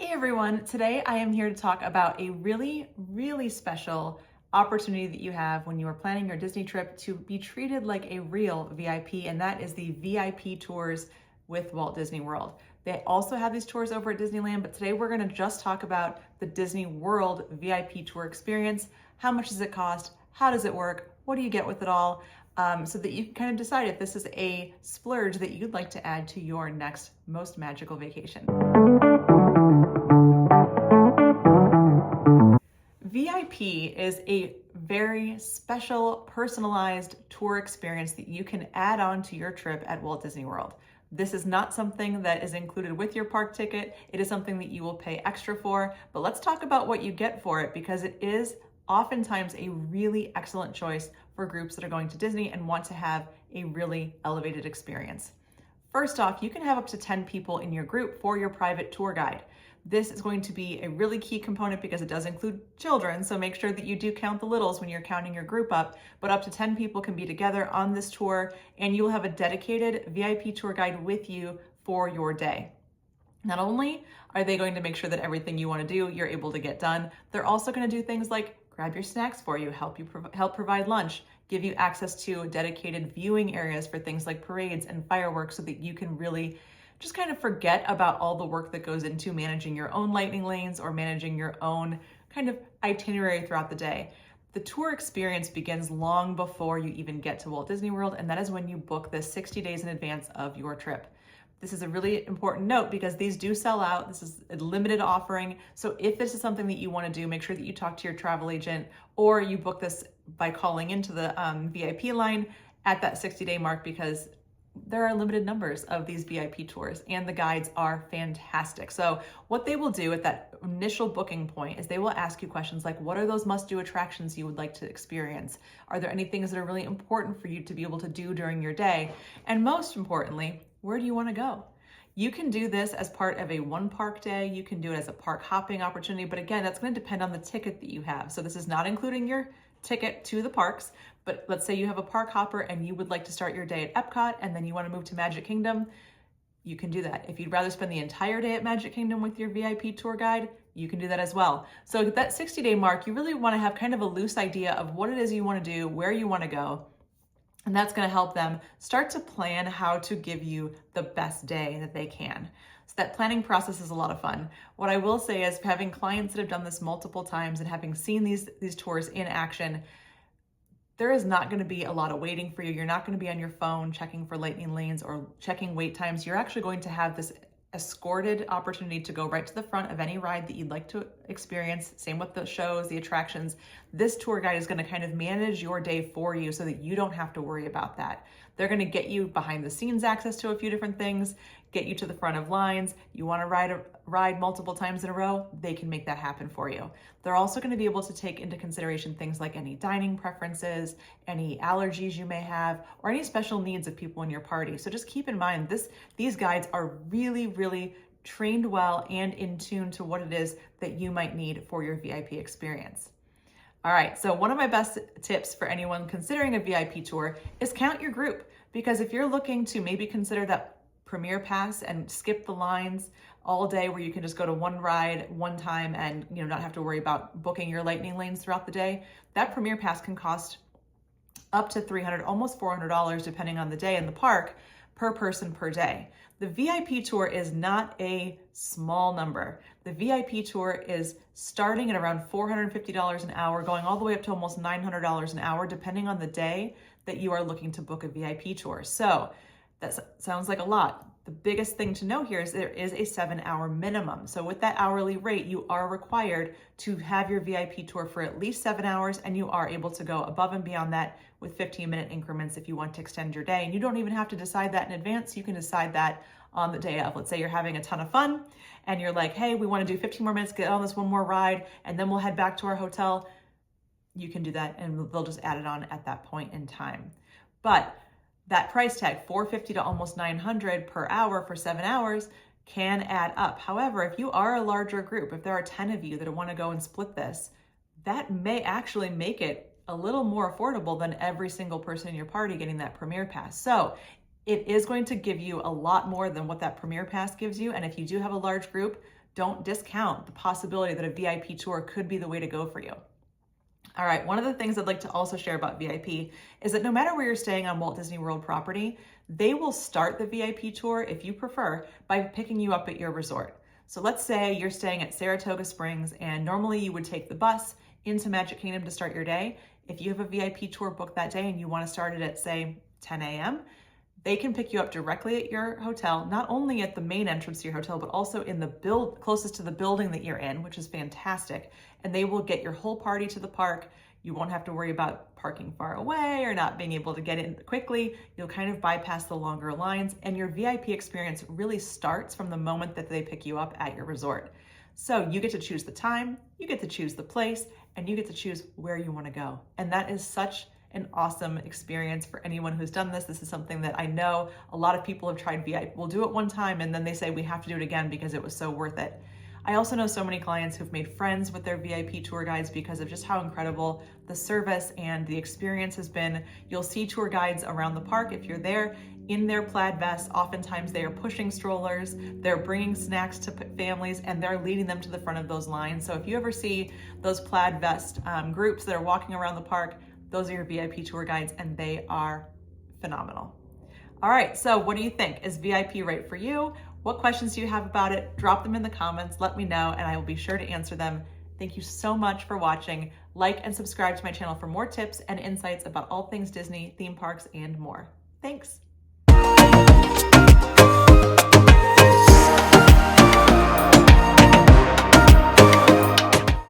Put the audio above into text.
Hey everyone, today I am here to talk about a really special opportunity that you have when you are planning your Disney trip to be treated like a real VIP, and that is the VIP tours with Walt Disney World. They also have these tours over at Disneyland, but today we're going to just talk about the Disney World VIP tour experience. How much does it cost? How does it work? What do you get with it all? So that you can kind of decide if this is a splurge that you'd like to add to your next most magical vacation. VIP is a very special, personalized tour experience that you can add on to your trip at Walt Disney World. This is not something that is included with your park ticket. It is something that you will pay extra for, but let's talk about what you get for it because it is oftentimes a really excellent choice for groups that are going to Disney and want to have a really elevated experience. First off, you can have up to 10 people in your group for your private tour guide. This is going to be a really key component because it does include children, so make sure that you do count the littles when you're counting your group up, but up to 10 people can be together on this tour and you will have a dedicated VIP tour guide with you for your day. Not only are they going to make sure that everything you want to do, you're able to get done, they're also going to do things like grab your snacks for you, help provide lunch, give you access to dedicated viewing areas for things like parades and fireworks so that you can really just kind of forget about all the work that goes into managing your own lightning lanes or managing your own kind of itinerary throughout the day. The tour experience begins long before you even get to Walt Disney World, and that is when you book this 60 days in advance of your trip. This is a really important note because these do sell out. This is a limited offering. So if this is something that you want to do, make sure that you talk to your travel agent or you book this by calling into the VIP line at that 60-day mark because there are limited numbers of these VIP tours and the guides are fantastic. So what they will do at that initial booking point is they will ask you questions like, what are those must-do attractions you would like to experience? Are there any things that are really important for you to be able to do during your day? And most importantly, where do you want to go? You can do this as part of a one park day. You can do it as a park hopping opportunity, but again, that's going to depend on the ticket that you have. So this is not including your ticket to the parks, but let's say you have a park hopper and you would like to start your day at Epcot and then you want to move to Magic Kingdom, you can do that. If you'd rather spend the entire day at Magic Kingdom with your VIP tour guide, you can do that as well. So at that 60-day mark, you really want to have kind of a loose idea of what it is you want to do, where you want to go, and that's going to help them start to plan how to give you the best day that they can. So that planning process is a lot of fun. What I will say is having clients that have done this multiple times and having seen these tours in action, there is not going to be a lot of waiting for you. You're not going to be on your phone checking for lightning lanes or checking wait times. You're actually going to have this escorted opportunity to go right to the front of any ride that you'd like to experience. Same with the shows, the attractions. This tour guide is going to kind of manage your day for you so that you don't have to worry about that. They're going to get you behind the scenes access to a few different things, get you to the front of lines. You want to ride multiple times in a row, they can make that happen for you. They're also going to be able to take into consideration things like any dining preferences, any allergies you may have, or any special needs of people in your party. So just keep in mind, these guides are really trained well and in tune to what it is that you might need for your VIP experience. All right, so one of my best tips for anyone considering a VIP tour is count your group, because if you're looking to maybe consider that Premier Pass and skip the lines all day where you can just go to one ride one time and not have to worry about booking your lightning lanes throughout the day, that Premier Pass can cost up to $300, almost $400 depending on the day in the park per person per day. The VIP tour is not a small number. The VIP tour is starting at around $450 an hour, going all the way up to almost $900 an hour, depending on the day that you are looking to book a VIP tour. So that sounds like a lot. The biggest thing to know here is there is a 7-hour minimum. So with that hourly rate, you are required to have your VIP tour for at least 7 hours, and you are able to go above and beyond that with 15-minute increments if you want to extend your day. And you don't even have to decide that in advance. You can decide that on the day of. Let's say you're having a ton of fun and you're like, hey, we want to do 15 more minutes, get on this one more ride, and then we'll head back to our hotel. You can do that and they'll just add it on at that point in time. But that price tag, $450 to almost $900 per hour for 7 hours, can add up. However, if you are a larger group, if there are 10 of you that want to go and split this, that may actually make it a little more affordable than every single person in your party getting that Premier Pass. So it is going to give you a lot more than what that Premier Pass gives you. And if you do have a large group, don't discount the possibility that a VIP tour could be the way to go for you. All right, one of the things I'd like to also share about VIP is that no matter where you're staying on Walt Disney World property, they will start the VIP tour, if you prefer, by picking you up at your resort. So let's say you're staying at Saratoga Springs and normally you would take the bus into Magic Kingdom to start your day. If you have a VIP tour booked that day and you want to start it at, say, 10 a.m., they can pick you up directly at your hotel, not only at the main entrance to your hotel, but also in the closest to the building that you're in, which is fantastic. And they will get your whole party to the park. You won't have to worry about parking far away or not being able to get in quickly. You'll kind of bypass the longer lines, and your VIP experience really starts from the moment that they pick you up at your resort. So you get to choose the time, you get to choose the place, and you get to choose where you want to go. And that is such an awesome experience for anyone who's done this. This is something that I know a lot of people have tried VIP. We'll do it one time and then they say we have to do it again because it was so worth it. I also know so many clients who've made friends with their VIP tour guides because of just how incredible the service and the experience has been. You'll see tour guides around the park if you're there in their plaid vests. Oftentimes they are pushing strollers, they're bringing snacks to families, and they're leading them to the front of those lines. So if you ever see those plaid vest groups that are walking around the park, those are your VIP tour guides, and they are phenomenal. All right, so what do you think? Is VIP right for you? What questions do you have about it? Drop them in the comments, let me know, and I will be sure to answer them. Thank you so much for watching. Like and subscribe to my channel for more tips and insights about all things Disney, theme parks, and more. Thanks.